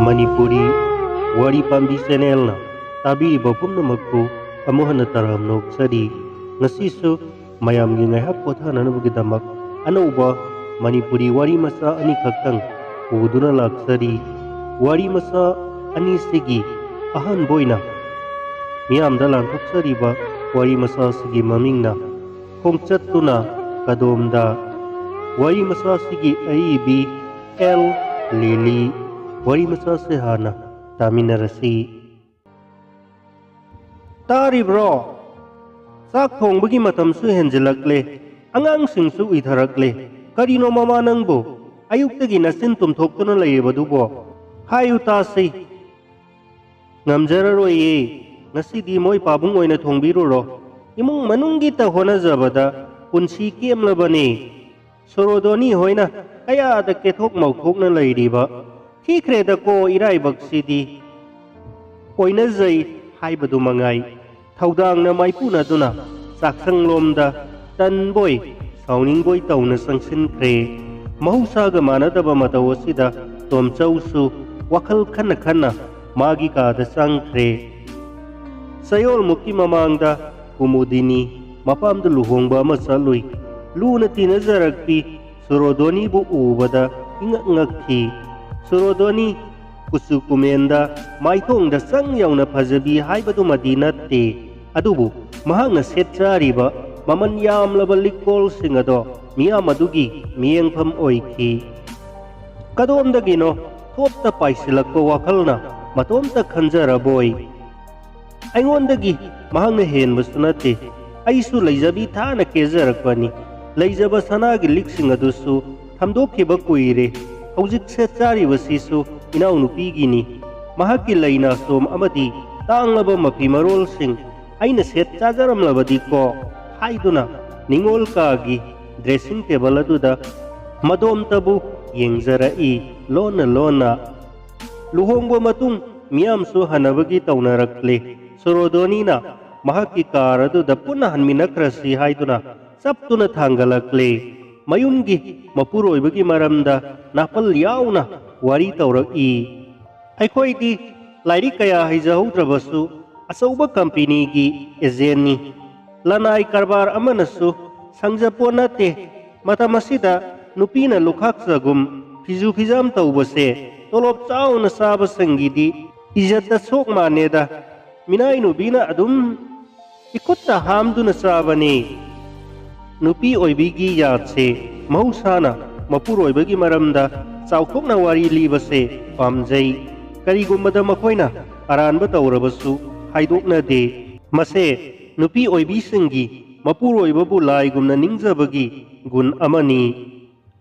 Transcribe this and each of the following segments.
Manipuri Wari Pambi Channel Tabiriba Pumnamakku Amuhana Taram Noksadi Ngasisu Mayamgi Ngaihak Pothananabgidamak Anauba Manipuri Wari Masa Ani Khaktang Uduna Laksadi Wari Masa Ani Sigi Ahan Boina Miyamda Lantoksadiba Wari Masa Sigi Mamingna Kongchattuna Kadomda Wari Masa Sigi Aibi El Lili Wari Masa Sehana Taminarasi Tari bro Sak thong bagi matam su henjelakle Angang singsu itharakle Karino mama nangbo Ayuk tagi nasin tumthokto na layebadu Hayu tasi Ngamjararoye Ngasi di mo'y pabung oy na thongbiro ro Imong manunggi ta hona zabada Punsi kiem labani Sorodoni hoy na Kaya ada kethok mauthok na layriba Kikre da ko iray bagsidi Oy na zay Haibadu mangay Thaudang na may puna duna Saksang lomda Tanboy Sauning boy taw na sangsin kre Mahusaga mana daba matawasida Tom chawsu Wakal kana kana Magi kada sang kre Sayol muki mamangda Kumudini Mapamda luhong ba masaluy Luna tinazaragpi Surodoni bu ubada Ingak-ngakti Surodoni Kusukumenda Maithong da sang yaw na pazabi Haibadu madinate Adubu Mahang na setjariba Mamanyam labalikol singado Miyam adugi Miyang pam oiki Kadom da gino Topta paisilak ko wakal na Matomta kanjara boy Ayngon dagi Mahang na hen basunate Aisu layzabi ta na kezarakbani Layzaba sanagi liksing adusu Thamdokhiba kuire Haujik setjariba sisu Inaw nupigini Mahaki layna som amadi Taanglaba mapimarol sing Aina set chajaram labadi ko Haiduna Ningol kagi Dressing table aduda Madom tabu Yengzarai Lona lona Luhongbo matung Miyam su hanabagi taunarakle Surodoni na Mahaki karaduda punahan minakrasi haiduna Saptuna tanggalakle Mayumgi Mapuroy bagi maramda Napal yaw na Wari taurak-i Aykoy di Lairi kaya hijahaudrabasu Asauba company gi ezeni Lanai karbar amanasu Sangjapo nate Matamasida Nupina lukhak-sagum Fizu-fizam taubase Tolop chao na saba sanggidi Ijat da sok maneda Minay nubina adum Ikot ta hamdu na saba ni Nupi oybigi yatse Mahusana Mapuroy bagi maramda Saukok na wari libase Pamjay Karigumbada makoy na Aran ba taurabasu Haidok na de Mase Nupi oybisinggi Mapuroy babulay gumna ningjabagi Gun amani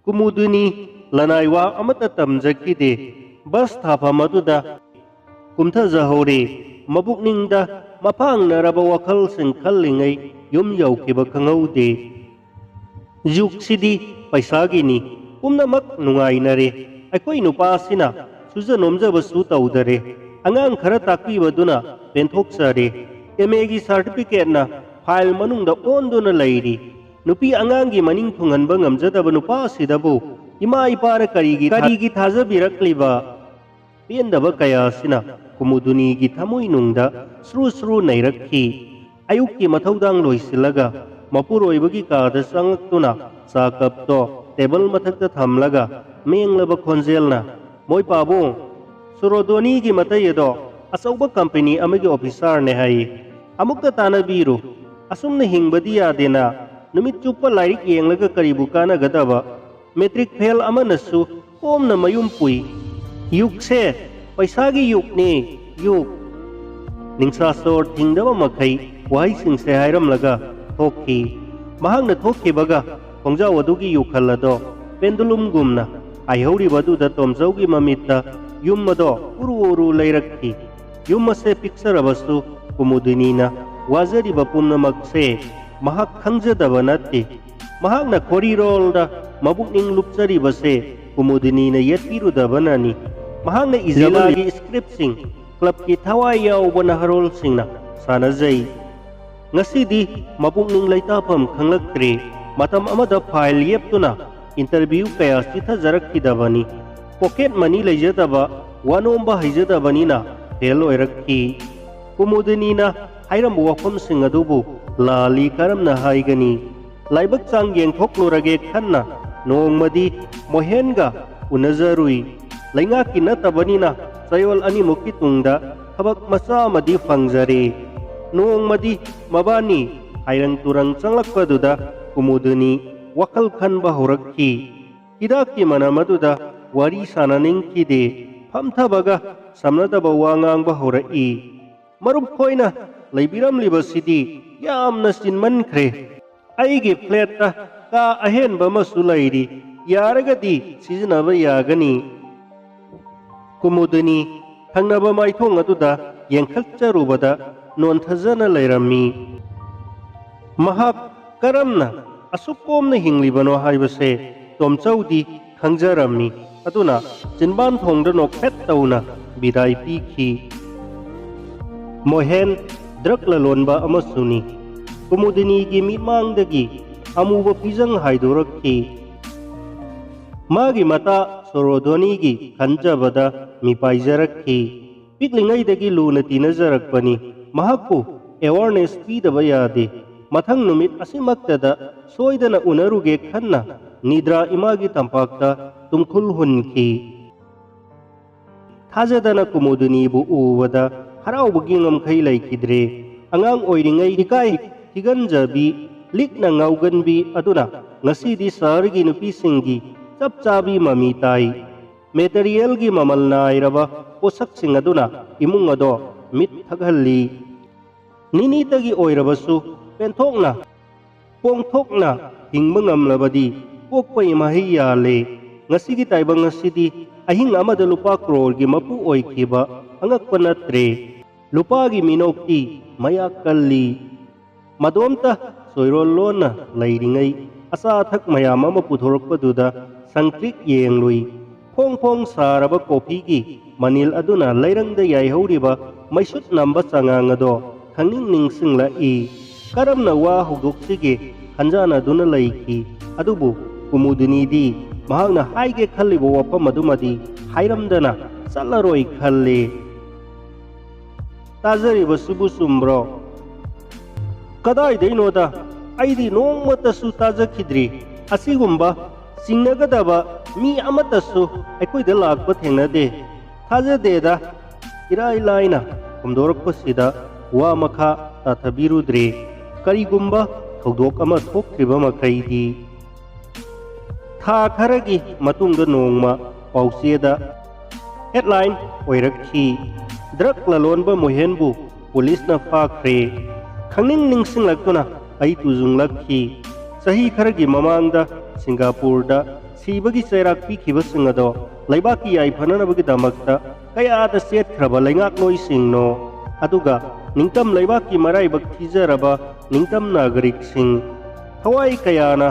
Kumuduni Lanaywa amatatamjaki de Bas thapa maduda Kumtha zahore Mabuk ningda Mapang naraba wakal sing kallingay Yum yaw kiba kangaw de Juk sidi Paisagi ni Kumnamak nungay na re Aykoy nupasina Suzanomja basu tawdare Angang khara takpi baduna Penthok sare MAG certificate na File manungda ondo na layri Nupi angangi maning thunganba ngamjadaba nupasidabu Ima ipara karigi thazabirakliba Piendaba kaya sina Kumuduni gi thamoy nungda Sru-sru nairakhi Ayuki mathaudang loisilaga Mapuroy bagi kada sangaktuna Sakapto Table mathakta thamlaga Menglaba khonjel na Moy pabong Surodoni gi matayado Asauba company amagi officer ne hai Amukta tanabiru Asum na hingbadi yadena Numit chupa lairik yenglaga karibuka na gadaba Metric fail amanasu Om na mayumpui Yuk se Paisagi yuk ne Yuk Ningsa sor tingdaba makhay Wahay singse hayram laga Thokhi Mahang na thokhi baga Kongjaw adugi yuk halado Pendulum gumna Ayhauri badu da tomzawgi mamita Yum mado Uru-uru layrakhi Yum mase piksarabasu Kumudinina Wazari bapum na magse Mahak hangjadaba nati Mahak na korirol da Mabukning lupsari base Kumudinina yatpiru da banani Mahak na izilagi scriptsing Klub ki tawayaw banaharol sing na Sana zay Ngasi di Mabukning laytapam kanglagtre Matam amada file yep to na Interview kaya sita zarak kidabani pocket money leijadaba wanomba haijadabanina fail oirakhi kumudinina hairambu wafamsing adubu lali karamna haigani laibak chang yengthoklurage khanna nongmadi mohenga unazarui laingaki natabanina chayol animukki tungda thabak macha amadi fangjare nongmadi mabani hairang turang changlakpaduda kumudini wakal khanba horakhi hidakki manamaduda wari sananingkide phamthabaga samnadaba wangangba horai marup khoina leibiramlibasidi yamna sinmankhre aigi flat ka ahenba masu lairi yaragadi sizinaba yagani kumudini thangnaba maithong aduda yengkhalcharubada nonthajana leirammi mahak karamna asukomna hinglibano haibase tomchaudi khangjarammi aduna jinban thongda nokphet tauna bidai pikhi mohen drakla lonba amasuni kumudini gi mimangdagi amuba pijang haidorakhi magi mata sorodoni gi khanjabada mipaijarakhi piklingaidagi luna tinajarakpani mahakpu awareness pidaba yade mathang numit asimaktada soidana unaruge khanna nidra imagi tampakta tumkhul hunki thajadana kumudini bu uwada haraubugi ngamkhai laikidre angang oiringai dikai tiganjabi likna ngauganbi aduna ngasidi sargi nupisingi chapchabi mami tai material gi mamal nairaba posak sing aduna imung ado mit thaghalli nini tagi oirabasu penthokna pongthokna hingmangam labadi pokpai mahi yale ngasigi taibang ngasidi ahing amada lupa crore gi mapu oikhiba angakpa natre lupa gi minokti maya kalli madomta soirolona lairingai asa thak mayam ama puthorokpaduda sangtrik yenglui phong phong saraba kopi gi manil aduna lairangda yaihoriba maisut namba changangado khangning ningsingla i karamna wa hugdoksige hanjana duna laiki adubu kumudini di mahakna haige khallibo wapam adumadi hairamdana sallaroi khalle tajariba sibu sumbro kadai deinoda aidi nongmatasu tajakhidri asigumba singnagadaba mi amatasu aikoida lakpa thengnade thajadeda irai laina humdorakpasida wa makha tathabirudre karigumba thogdok ama thokriba makhaidi tha kharagi matungda nongma pauseda headline oirakhi drug lalonba mohenbu police na fakhre khangning ningsinglakuna ai tujunglakhi sahi kharagi mamangda singapore da sibagi chairak pikhiba singado laibaki ai phananabagi damakta kaya da set khraba laingak loi singno aduga ningtam laibaki marai bak thijaraba ningtam nagarik sing thawai kayana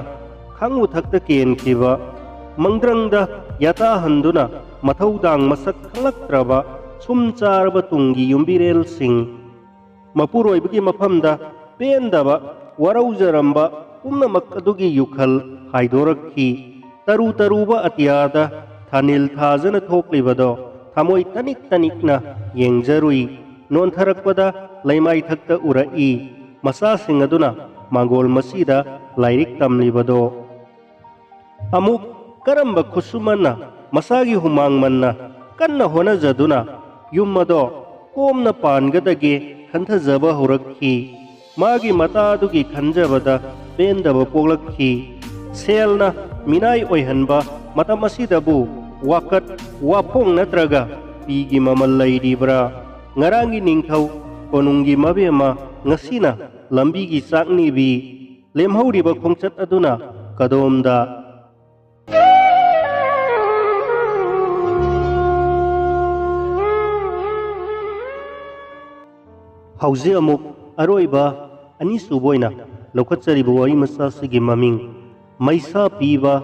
khangu thakta ken khiba mangdrangda yata handuna mathaudang masak khalaktraba sumcharba tungi yumbirel sing mapuroibagi maphamda pendaba waraujaramba pumnamak adugi yukhal haidorakhi taru taruba atiyada thanil thajana thoklibado thamoi tanik tanikna yengjarui nontharakpada laimai thakta urai masa singaduna mangol masida lairik tamlibado amuk karamba khusumana masagi humangmanna kanna honajaduna yummado komna pangadage khanthajaba horakhi magi matadugi khanjabada pendaba poglakhi selna minai oihanba matamasidabu wakat wapong natraga pigi mamal lairibra ngarangi ningthau konungi mabema ngasina lambi gi sakni bi lemhauriba khongchat aduna kadomda hauze amuk aroiba ani suboina lokhatchariba wari masa sigi maming maisa piba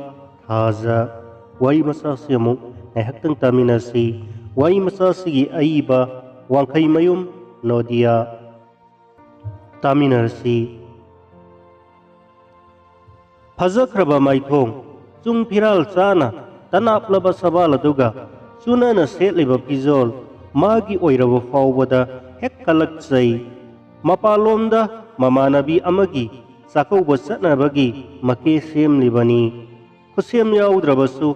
thaja wari masa se amuk haktang taminasi wari masa sigi aiba wangkhai mayum nodia taminasi phajakraba maithong chung phiral chana तनापलब सवाल अदुगा चुनना सेटलिबा फिजोल मागी ओइरबा फावबदा हेक कलक्चै मपालोमदा ममानबी अमगी चाकौबा चटनाबगी मके सेमलिबनी खुसेम याउद्रबसु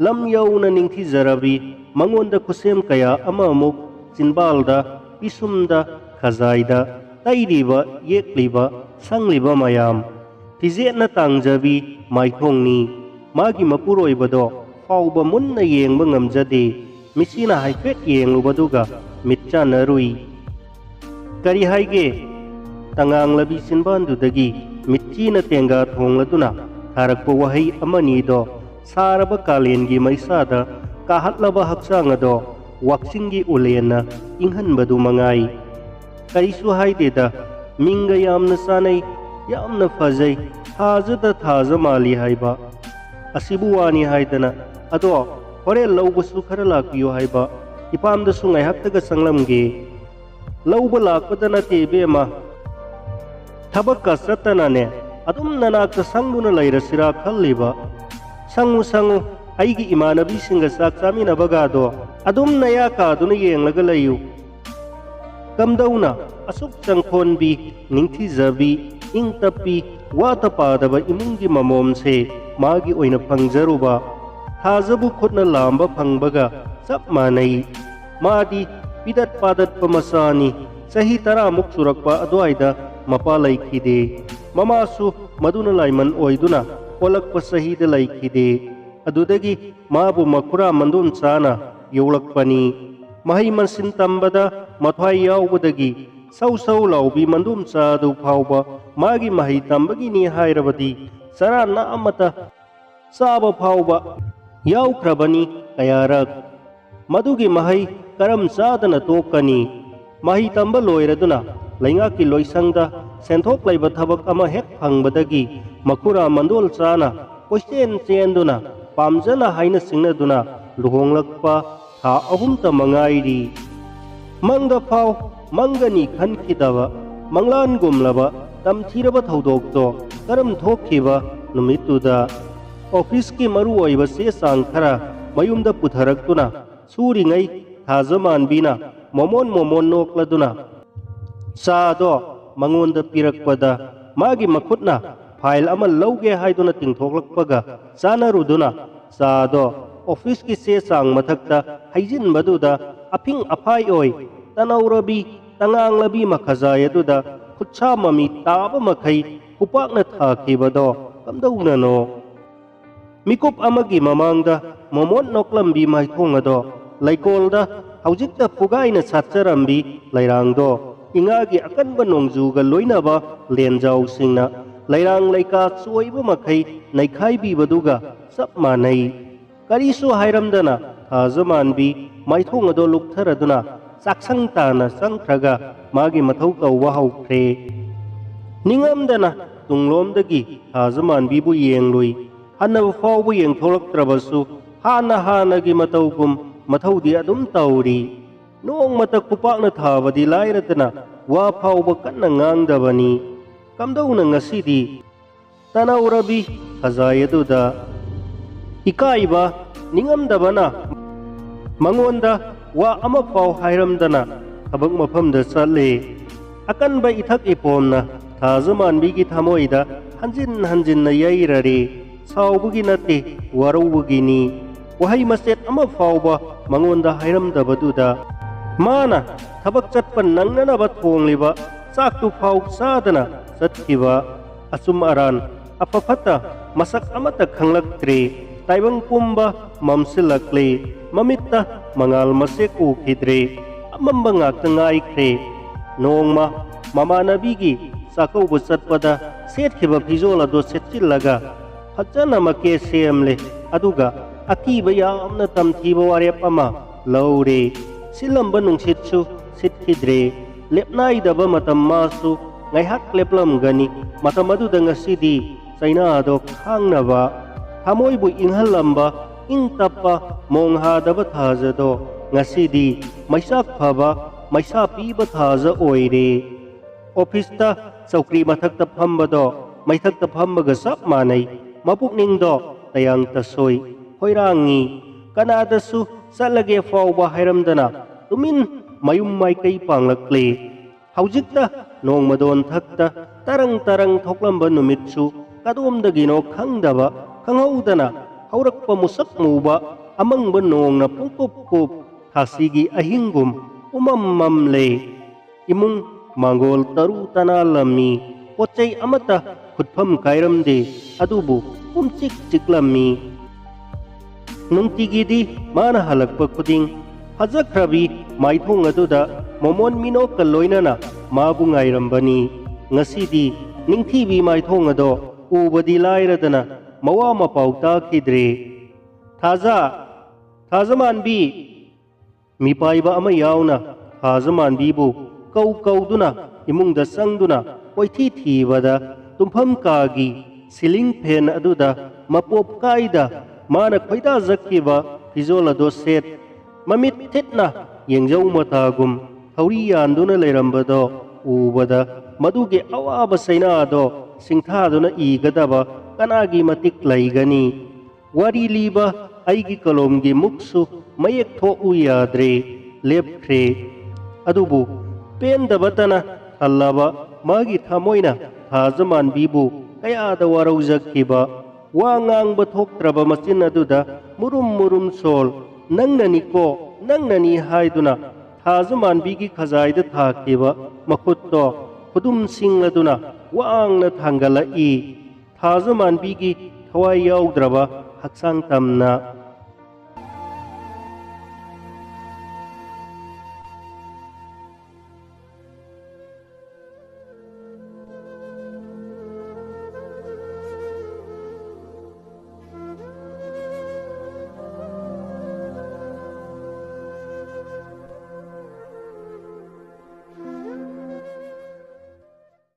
lump यौना निंथिजरबी मंगोंदा खुसेम कया अममुक चिनबालदा पिसुमदा खजाइदा तैरिबा येक्लिबा संगलिबा मयाम फिजेटना तांजबी माइथोंनी मागी मपुरोइबदो फावबा Munna येंबा ngamjade मिसिना हाइफेट येंलुबदुगा मिच्चानरुई करी हाइगे तंगांग लबी सिनबानदुदगी मिच्चीना तेंगा थोंगलदुना थारकपा वहै अमनीदो सारबा कालेनगी मैसादा काहतलबा हक्सांगदो वाक्सिंगी उलेना इंहनबदु मंगाई करिसु हाइदेदा मिंगा यामना सानै यामना फजै थाजदा थाजा माली हाइबा असिबु वानी हाइदना अदो होरे लौबसु खरा लाकियो हाइबा इपामदसु ngaihaktगा संगलमगे लौबा लाकपदना तेबेमा थबक्का चतनाने अदुम ननाक्ता संगुना लैरसिरा खल्लिबा संगु संगु अइगी इमानबी सिंगा चाक चामिनबगादो अदुम नया कादुना येंलगा लैयु कमदौना असुक चंखोनबी निंथिजबी इंगतपी वातपादबा इमुंगी ममोमसे मागी ओइना फंगजरुबा थाजबु खुदना लांबा फंगबगा सब मानई मादी पिदत पादत पमसानी सही तरा मुक सुरकपा अद्वाइदा मपा लैखिदे ममासु मदुना लाइमन ओइदुना ओलकपा सहीदा लैखिदे अदुदगी माबु मखुरा मंदुन चाना यौलकपनी महै मनसिन तंबदा मथ्वाई याउबदगी सौ सौ लाउबी मंदुम चादु फाउबा मागी महै तंबगिनी हाइरबदी सरा ना अमता चाबा फाउबा याउख्रबनी कयारक मदुगी महै करम चादना तोकनी महै तंबा लोइरदुना लैंगाकी लोइसंगदा सेंथोक लैबा थबक अमा हेक फंगबदगी मखुरा मंदोल चाना कोइचेन चेंदुना पामजना हाइना सिंगनदुना लुहोंगलकपा था अहुमता मंगाइरी मंगदा फाव मंगनी खनखिदबा मंगलान गुमलबा तमथीरबा थौदोकतो करम थोखिबा नुमितुदा ऑफिस की मरु ओइबा से सांग खरा मयुमदा पुथरक्तुना सूरिङै थाजमानबीना मोमोन मोमोन नोक्लदुना चादो मंगोंदा पिरकपदा मागी मखुतना फाइल अमा लौगे हाइदुना तिंथोकलकपगा चानरुदुना चादो ऑफिस की से सांग मथक्ता हाइजिनबदुदा अफिंग अफाई ओइ तनौरबी तंगांगलबी मखजायदुदा खुच्छा ममी ताबा मखै कुपाकना थाखिबदो कमदौननो मिकुप अमगी ममांगदा मोमोन नोक्लम्बी माइथोंगदो लैकोलदा हौजिकता फुगाइना साचरम्बी लैरांगदो इंगागी अकनबा नोंजुगा लोइनबा लेनजाउसिंगना लैरांग लैका चोइबा मखै नैखाइबीबदुगा सब मानै करिसु हाइरमदना थाजमानबी माइथोंगदो लुक्थरदुना चाक्संग ताना संख्रगा मागी मथौ तौबा हौख्रे निंगमदना तुंगलोमदगी थाजमानबीबु येंगलुई हन्नबा फावबु येंथोलक्त्रबसु हाना हानागी मतौगुम मथौदी अदुम तौरी नोंमता कुपाकना थाबदी लाइरदना वा फावबा कन्ना ngang कमदौना ngasiदी तनौरबी खजायदुदा इकाइबा निंगमदबना मंगोंदा वा अमा फाव हाइरमदना थबक मफमदा चले अकनबा इथक इपोमना थाजमानबीगी थमोइदा हंजिन हंजिन यैररे साउबगी नते वरौबगिनी वहै मसेत अमा फावबा मंगोंदा हाइरमदबदुदा माना थबक चटपा नंगनबा थोंगलिबा चाकतु फाव चादना चटखिबा असुम अरान अफफता मसक अमता खंगलक्त्रे ताइबंग पुंबा ममसिलक्ले ममित्ता मंगाल मसेक उखिद्रे अमंबा ngakta ngaikhre नोंगमा ममानबीगी चाकौबा चटपदा सेटखिबा फिजोल अदो सेटचिल्लगा फजना मके सेमले अदुगा अकीबा यामना तमथीबा वारेप अमा लौरे सिलंबा नुंसितसु सिटखिद्रे लेपनाइदबा मतम मासु ngaihat leplamgani matamadu ngasidi chainado khangnaba thamoibu inghallamba ingtappa monghadaba thajado ngasidi maisak phaba maisa piba thaja oire office ta chaukri mathakta phambado maithakta phambaga sap manai mapukningdo tayang tasoi hoirangi kanadasu salage fawba hairamdana tumin mayum maikei panglakle haujikta nongmadon thakta tarang tarang thoklamba numitsu kadomdagino khangdaba khanghaudana haurakpa musak muba amangba nongna pungkup kup thasigi ahingum umam le imung mangol taru tanalami pochai amata khutpham kairamde adubu umchik chiklami nungtigidi mana halakpa khuding hajakrabi maithong aduda momon mino kaloinana mabu ngairambani ngasidi ningthibi maithong ado ubadi lairadana mawa mapau takhidre thazamanbi mipaiba ama yauna thazamanbibu kauduna imungda sangduna koithi thibada tumpham kagi siling phen aduda mapop kaida mana khoida zakkiba fizol ado set mamit thitna yengjau matagum thauri yanduna leirambado ubada maduge awaba saina ado singthaduna igadaba kanagi matik laigani wari liba aigi kolomgi muksu mayek tho uyadre lepkhre adubu pendabatana thallaba magi thamoina thazamanbibu kayada waraujakkiba wa ngangba thoktraba machin aduda murum sol nangnani haiduna thazamanbigi khajaida thakiba makhutto khudum sing aduna wangna thangalai thazamanbigi thawai yaudraba haksang tamna